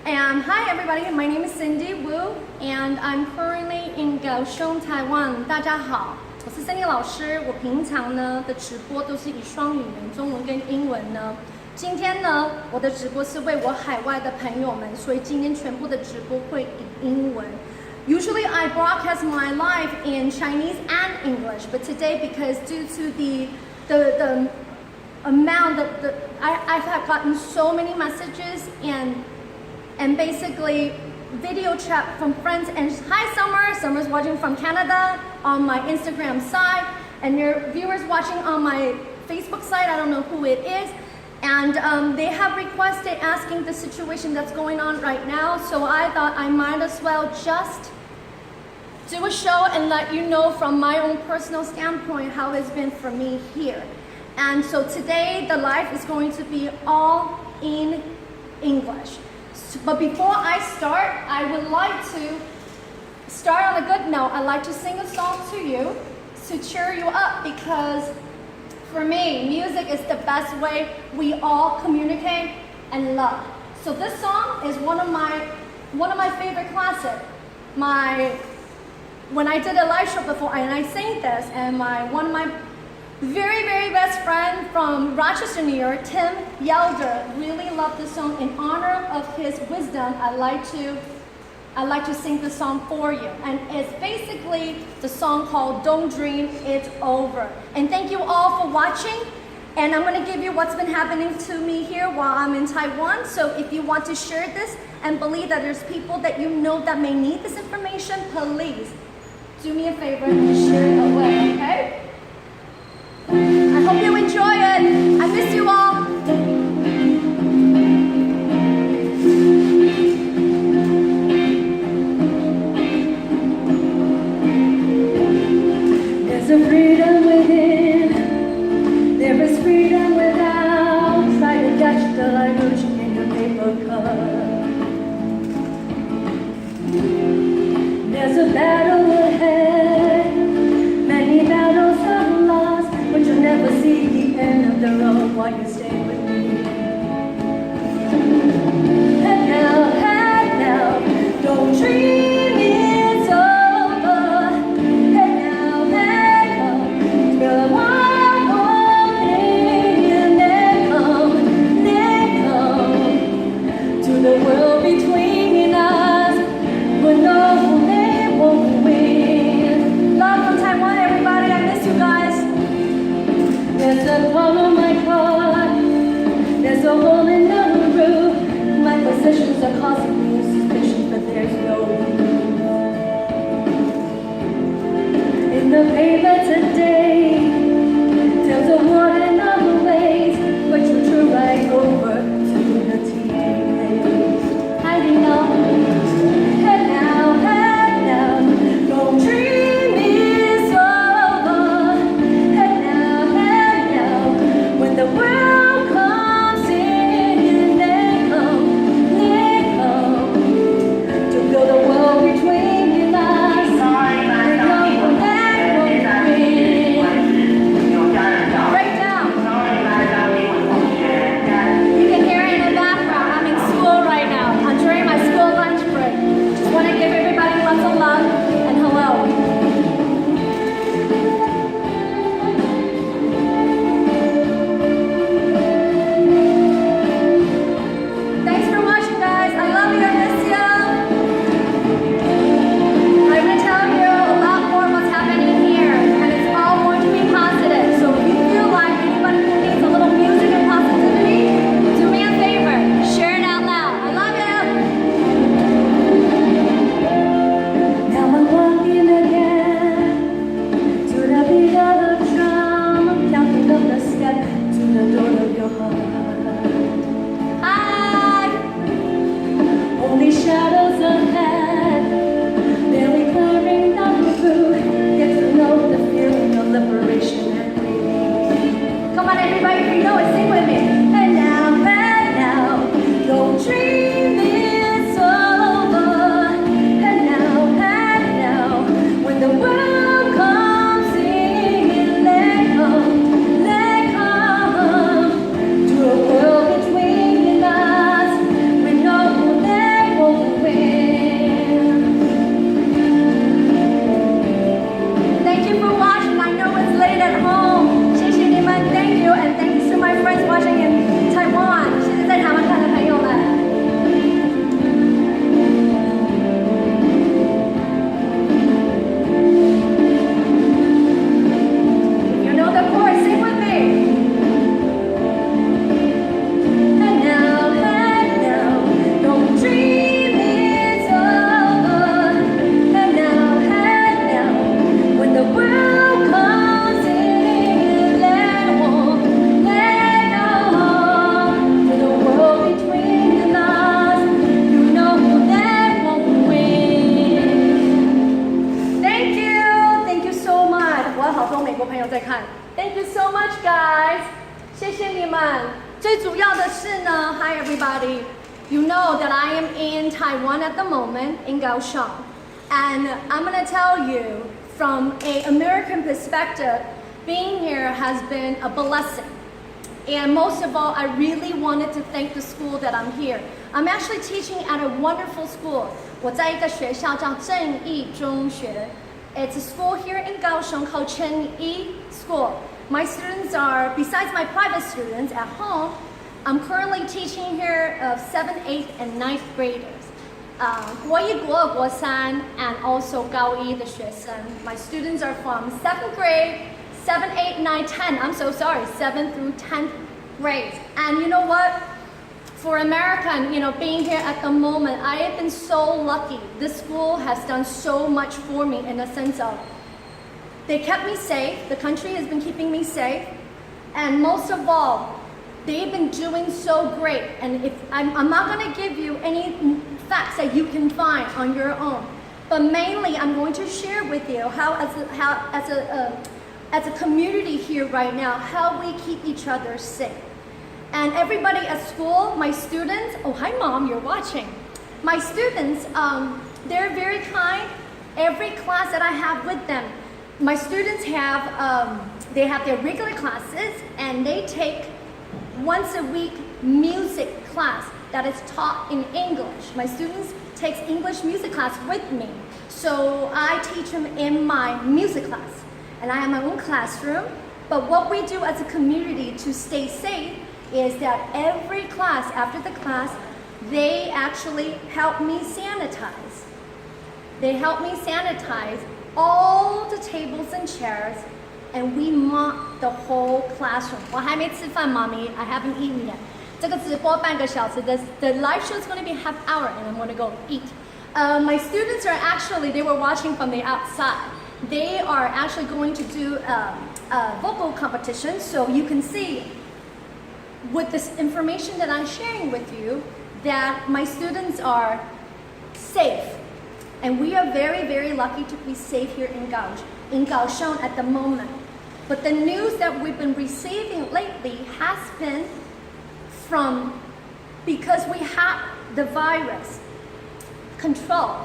And hi everybody, my name is cindyoke and I'm currently in Kaohsiung, Taiwan. 大家好，我是 Cindy 老师。我平常呢的直播都是以双语言，中文跟英文呢。今天呢，我的直播是为我海外的朋友们，所以今天全部的直播会以英文。Usually I broadcast my live in Chinese and English, but today because due to the amount that I've gotten so many messages and basically video chat from friends and hi Summer's watching from Canada on my Instagram side and your viewers watching on my Facebook side, I don't know who it is, and they have requested asking the situation that's going on right now, so I thought I might as well just do a show and let you know from my own personal standpoint how it's been for me here. And so today the live is going to be all in English. But before I start, I would like to start on a good note. I'd like to sing a song to you to cheer you up because for me, music is the best way we all communicate and love. So this song is one of my favorite classics. When I did a live show before and I sang this, and one of my very, very best friend from Rochester, New York, Tim Yelder, really loved this song. In honor of his wisdom, I like to sing this song for you. And it's basically the song called Don't Dream It's Over. And thank you all for watching. And I'm going to give you what's been happening to me here while I'm in Taiwan. So if you want to share this and believe that there's people that you know that may need this information, please do me a favor and share it away, okay? I hope you enjoy it. I miss you all. There's a freedom within. There is freedom without. Try to catch the light ocean in your paper cup. There's a battle ahead. Many battles are lost, but you'll never see the end of the road while you stay with me. Head now, don't dream it's over. Head now, till one more thing and then come to the world between us. But no, they won't win. Love from Taiwan, everybody. I miss you guys. There's a hole on my car. There's a hole in the roof. My possessions are causing me suspicion, but there's no proof. In the paper today, tells a warning of the ways, but you drew right over to the TV. 最主要的是呢 ，Hi everybody, you know that I am in Taiwan at the moment in Kaohsiung, and I'm gonna tell you from an American perspective, being here has been a blessing. And most of all, I really wanted to thank the school that I'm here. I'm actually teaching at a wonderful school. 我在一个学校叫正义中学. It's a school here in Kaohsiung called cindyoke School. My students are, besides my private students at home, I'm currently teaching here 7th, 8th, and 9th graders. 国一、国二、国三 and also 高一的学生. My students are from 7th grade, 7, 8, 9, 10. I'm so sorry, 7th through 10th grades. And you know what? For American, being here at the moment, I have been so lucky. This school has done so much for me in the sense of they kept me safe. The country has been keeping me safe. And most of all, they've been doing so great. And if I'm not going to give you any facts that you can find on your own. But mainly, I'm going to share with you how as a community here right now, how we keep each other safe. And everybody at school, my students, oh hi mom, you're watching. My students, they're very kind. Every class that I have with them, my students they have their regular classes and they take once a week music class that is taught in English. My students take English music class with me. So I teach them in my music class. And I have my own classroom. But what we do as a community to stay safe is that every class, after the class, they actually help me sanitize. They help me sanitize all the tables and chairs, and we mop the whole classroom. 我还没吃饭 mommy, I haven't eaten yet. 这个直播半个小时, the live show is going to be half hour, and I'm going to go eat. My students are actually, they were watching from the outside. They are actually going to do a vocal competition, so you can see with this information that I'm sharing with you that my students are safe. And we are very, very lucky to be safe here in Kaohsiung at the moment. But the news that we've been receiving lately has been because we have the virus control.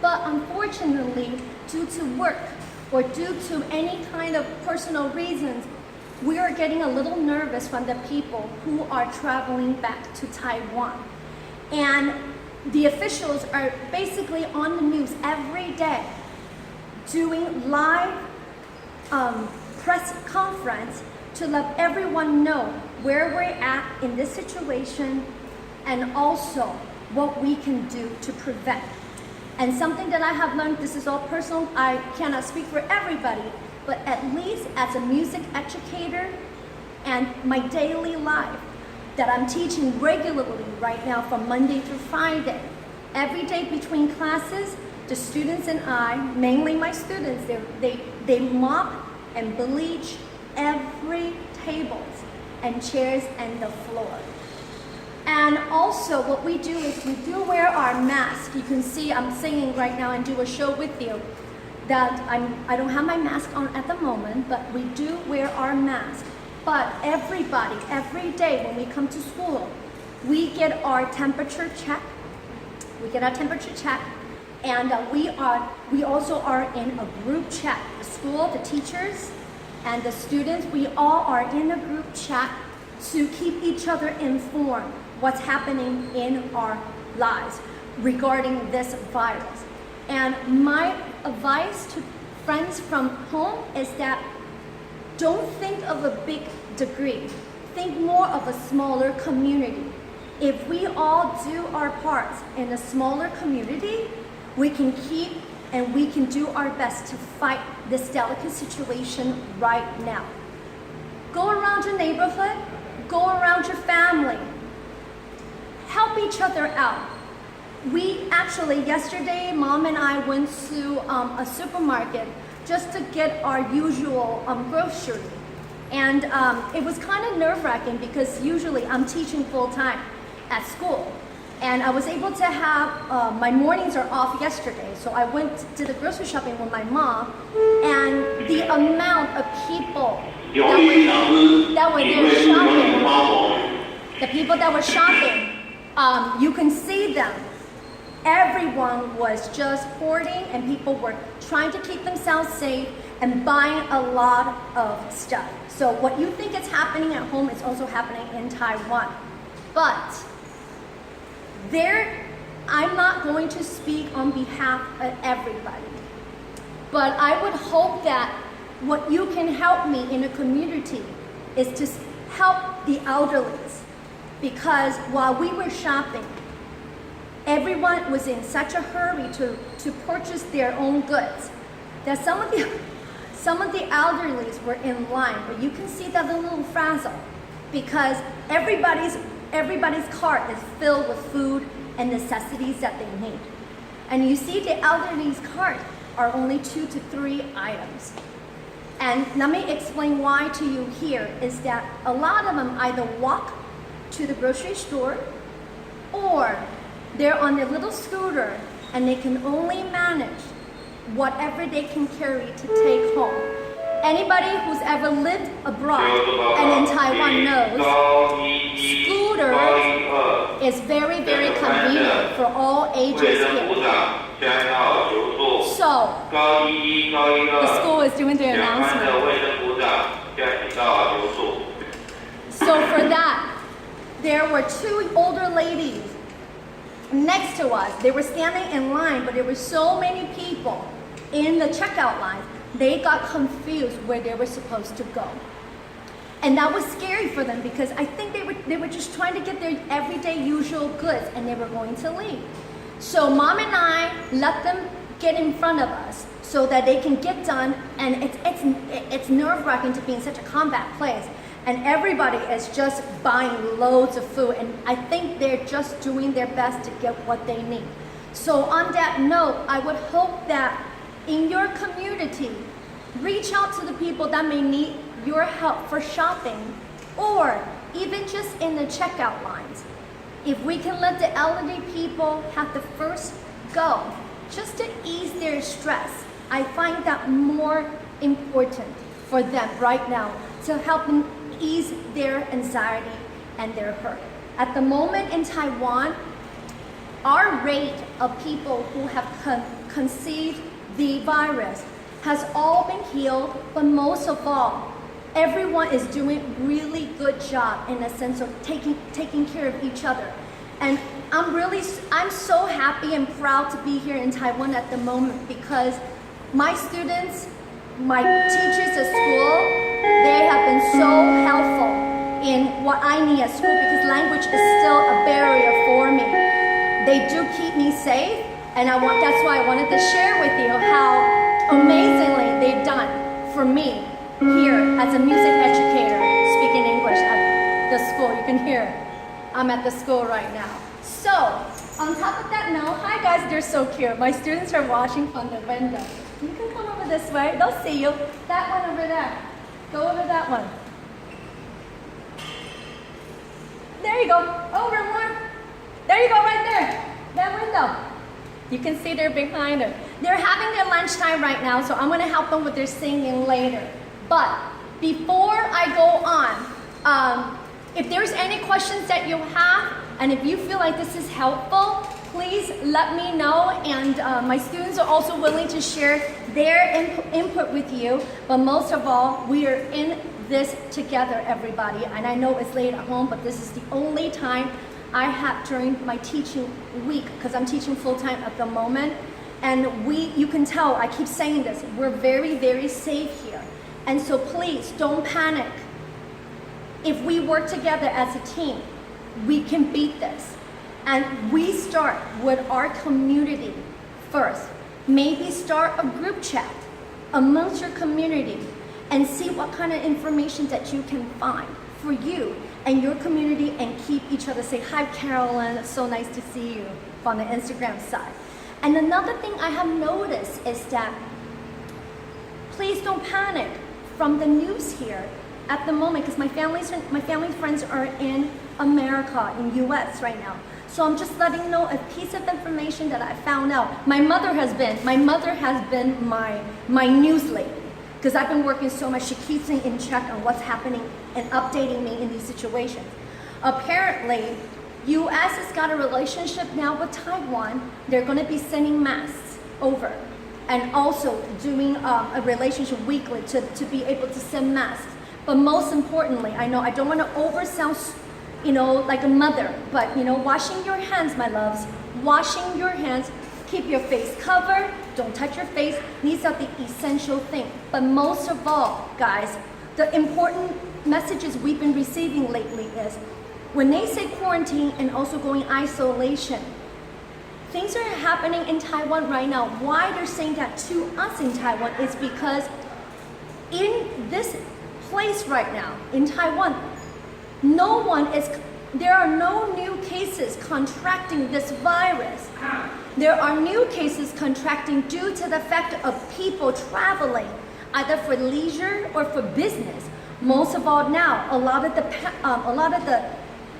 But unfortunately, due to work or due to any kind of personal reasons, we are getting a little nervous from the people who are traveling back to Taiwan. And the officials are basically on the news every day doing live press conference to let everyone know where we're at in this situation and also what we can do to prevent. And something that I have learned, this is all personal, I cannot speak for everybody, but at least as a music educator and my daily life that I'm teaching regularly right now from Monday through Friday. Every day between classes, the students and I, mainly my students, they mop and bleach every tables and chairs and the floor. And also what we do is we do wear our mask. You can see I'm singing right now and do a show with you. That I don't have my mask on at the moment, but we do wear our mask. But everybody, every day when we come to school, we get our temperature check. We get our temperature check, and we also are in a group chat. The school, the teachers, and the students, we all are in a group chat to keep each other informed what's happening in our lives regarding this virus. And my advice to friends from home is that don't think of a big degree. Think more of a smaller community. If we all do our parts in a smaller community, we can keep and we can do our best to fight this delicate situation right now. Go around your neighborhood, go around your family. Help each other out. We actually, yesterday, Mom and I went to a supermarket just to get our usual grocery. And it was kind of nerve-wracking because usually I'm teaching full-time at school. And I was able to have, my mornings are off yesterday, so I went to the grocery shopping with my mom, and the amount of people that were there shopping the people that were shopping, you can see them. Everyone was just hoarding and people were trying to keep themselves safe and buying a lot of stuff. So what you think is happening at home is also happening in Taiwan. But I'm not going to speak on behalf of everybody. But I would hope that what you can help me in a community is to help the elderlies. Because while we were shopping, everyone was in such a hurry to purchase their own goods that some of the elderlies were in line, but you can see that little frazzle because everybody's cart is filled with food and necessities that they need. And you see the elderly's cart are only 2 to 3 items. And let me explain why to you here is that a lot of them either walk to the grocery store or they're on their little scooter and they can only manage whatever they can carry to take home. Anybody who's ever lived abroad and in Taiwan knows scooter is very, very convenient for all ages here. So, the school is doing the announcement. So for that, there were 2 older ladies next to us. They were standing in line, but there were so many people in the checkout line, they got confused where they were supposed to go. And that was scary for them because I think they were just trying to get their everyday usual goods and they were going to leave. So Mom and I let them get in front of us so that they can get done, and it's nerve-wracking to be in such a compact place. And everybody is just buying loads of food, and I think they're just doing their best to get what they need. So on that note, I would hope that in your community, reach out to the people that may need your help for shopping, or even just in the checkout lines. If we can let the elderly people have the first go, just to ease their stress, I find that more important for them right now to help them ease their anxiety and their hurt. At the moment in Taiwan, our rate of people who have conceived the virus has all been healed, but most of all, everyone is doing a really good job in a sense of taking care of each other. And I'm so happy and proud to be here in Taiwan at the moment because my students, my teachers at school, they have been so helpful in what I need at school because language is still a barrier for me. They do keep me safe, and that's why I wanted to share with you how amazingly they've done for me here as a music educator speaking English at the school. You can hear I'm at the school right now. So, on top of that note, hi guys, they're so cute. My students are watching from the window. You can come over this way, they'll see you. That one over there. Go over that one. There you go, over more. There you go, right there, that window. You can see they're behind her. They're having their lunchtime right now, so I'm gonna help them with their singing later. But before I go on, if there's any questions that you have, and if you feel like this is helpful, please let me know. And my students are also willing to share their input with you. But most of all, we are in this together, everybody. And I know it's late at home, but this is the only time I have during my teaching week, because I'm teaching full-time at the moment. And you can tell, I keep saying this, we're very, very safe here. And so please don't panic. If we work together as a team, we can beat this. And we start with our community first. Maybe start a group chat amongst your community and see what kind of information that you can find for you and your community, and keep each other safe. Hi Carolyn, it's so nice to see you on the Instagram side. And another thing I have noticed is that please don't panic from the news here at the moment, because my family friends are in America, in US right now. So I'm just letting you know a piece of information that I found out. My mother has been my news lady, because I've been working so much. She keeps me in check on what's happening and updating me in these situations. Apparently, U.S. has got a relationship now with Taiwan. They're going to be sending masks over and also doing a relationship weekly to be able to send masks. But most importantly, I know I don't want to oversound, like a mother, but washing your hands, my loves, washing your hands, keep your face covered, don't touch your face. These are the essential things. But most of all, guys, the important messages we've been receiving lately is when they say quarantine and also going isolation, things are happening in Taiwan right now. Why they're saying that to us in Taiwan is because in this place right now, in Taiwan, there are no new cases contracting this virus. There are new cases contracting due to the fact of people traveling, either for leisure or for business. Most of all now, a lot of the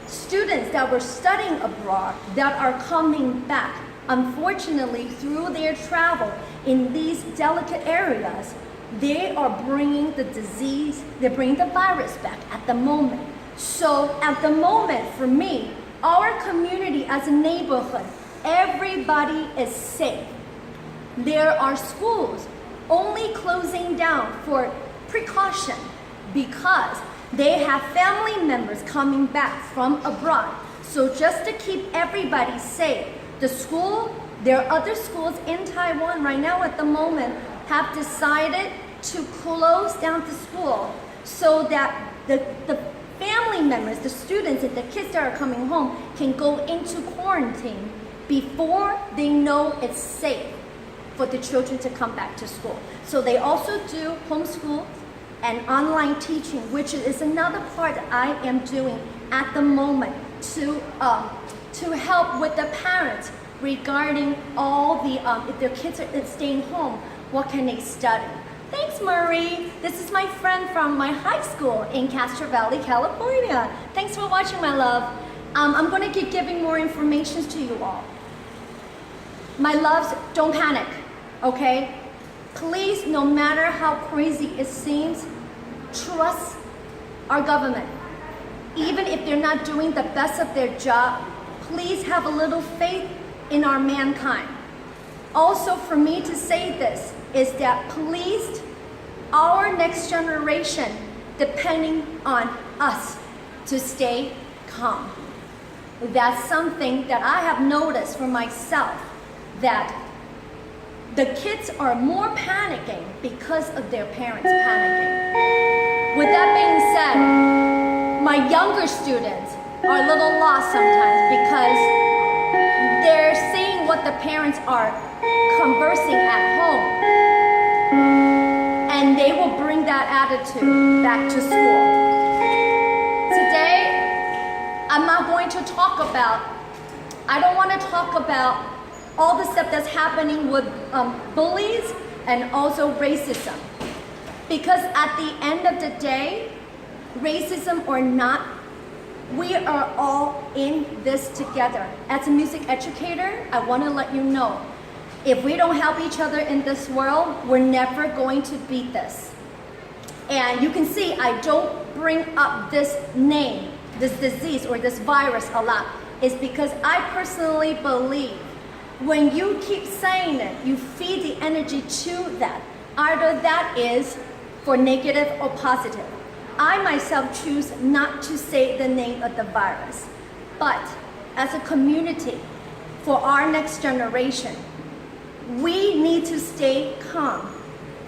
students that were studying abroad that are coming back, unfortunately, through their travel in these delicate areas, they are bringing the disease, they're bringing the virus back at the moment. So at the moment, for me, our community as a neighborhood, everybody is safe. There are schools only closing down for precaution because they have family members coming back from abroad. So just to keep everybody safe, there are other schools in Taiwan right now at the moment have decided to close down the school so that the family members, the students and the kids that are coming home can go into quarantine before they know it's safe for the children to come back to school. So they also do homeschool and online teaching, which is another part that I am doing at the moment to help with the parents regarding all the, if their kids are staying home, what can they study? Thanks, Marie. This is my friend from my high school in Castro Valley, California. Thanks for watching, my love. I'm going to keep giving more information to you all. My loves, don't panic, okay? Please, no matter how crazy it seems, trust our government. Even if they're not doing the best of their job, please have a little faith in our mankind. Also, for me to say this is that please, our next generation, depending on us to stay calm. That's something that I have noticed for myself, that the kids are more panicking because of their parents panicking. With that being said, my younger students are a little lost sometimes because they're seeing what the parents are conversing at home, and they will bring that attitude back to school. Today, I'm not going to talk about, I don't want to talk about all the stuff that's happening with bullies and also racism. Because at the end of the day, racism or not, we are all in this together. As a music educator, I want to let you know, if we don't help each other in this world, we're never going to beat this. And you can see I don't bring up this name, this disease or this virus a lot. It's because I personally believe when you keep saying it, you feed the energy to that. Either that is for negative or positive. I myself choose not to say the name of the virus. But as a community, for our next generation, we need to stay calm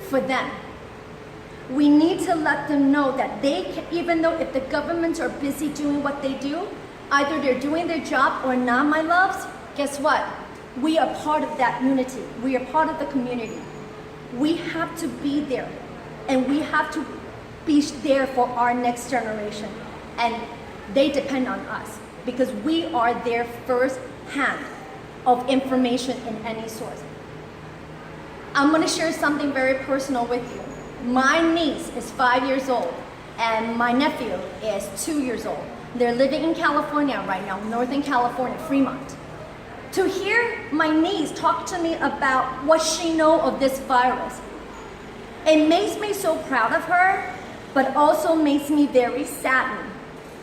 for them. We need to let them know that they can, even though if the governments are busy doing what they do, either they're doing their job or not, my loves, guess what? We are part of that unity. We are part of the community. We have to be there, and we have to be there for our next generation. And they depend on us because we are their first hand of information in any source. I'm going to share something very personal with you. My niece is 5 years old, and my nephew is 2 years old. They're living in California right now, Northern California, Fremont. To hear my niece talk to me about what she knows of this virus, it makes me so proud of her, but also makes me very saddened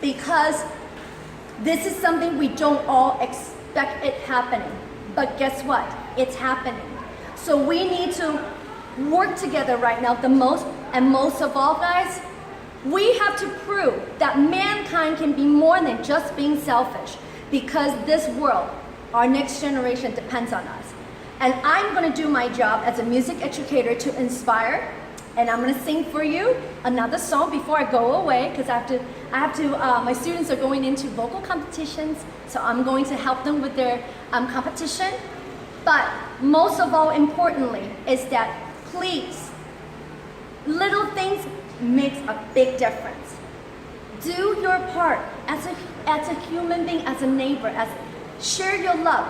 because This is something we don't all expect it happening. But guess what? It's happening. So we need to work together right now the most, and most of all, guys, we have to prove that mankind can be more than just being selfish, because this world, our next generation, depends on us. And I'm going to do my job as a music educator to inspire, and I'm going to sing for you another song before I go away, because my students are going into vocal competitions, so I'm going to help them with their competition. But most of all, importantly, is that please, little things makes a big difference. Do your part as a human being, as a neighbor, share your love.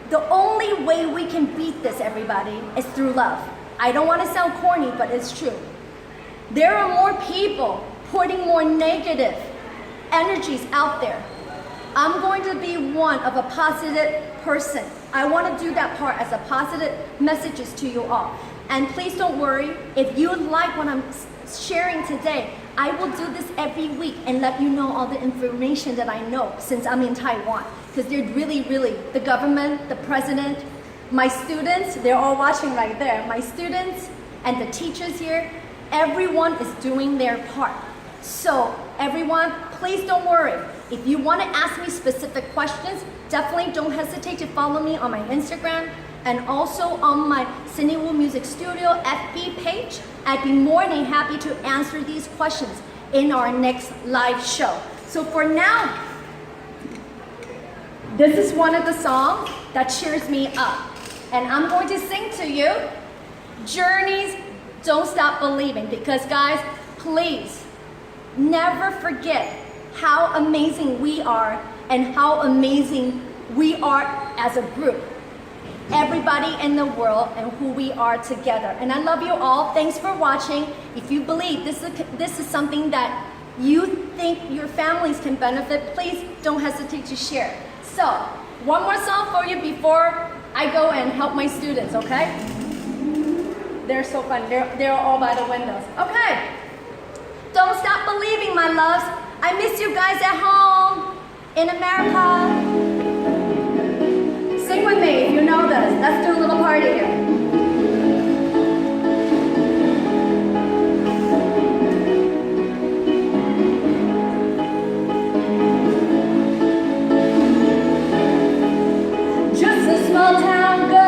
The only way we can beat this, everybody, is through love. I don't want to sound corny, but it's true. There are more people putting more negative energies out there. I'm going to be one of a positive person. I want to do that part as a positive messages to you all. And please don't worry, if you like what I'm sharing today, I will do this every week and let you know all the information that I know since I'm in Taiwan. Because they're really, the government, the president, my students, they're all watching right there. My students and the teachers here, everyone is doing their part. So everyone, please don't worry. If you want to ask me specific questions, definitely don't hesitate to follow me on my Instagram and also on my CindyoKe Music Studio FB page. I'd be more than happy to answer these questions in our next live show. So for now, this is one of the songs that cheers me up. And I'm going to sing to you, Journeys, Don't Stop Believing. Because guys, please, never forget how amazing we are and how amazing we are as a group. Everybody in the world and who we are together. And I love you all. Thanks for watching. If you believe this is something that you think your families can benefit, please don't hesitate to share. So, one more song for you before I go and help my students, okay? They're so fun. They're all by the windows. Okay. Don't stop believing, my loves. I miss you guys at home in America. Sing with me if you know this. Let's do a little party here. Just a small town girl.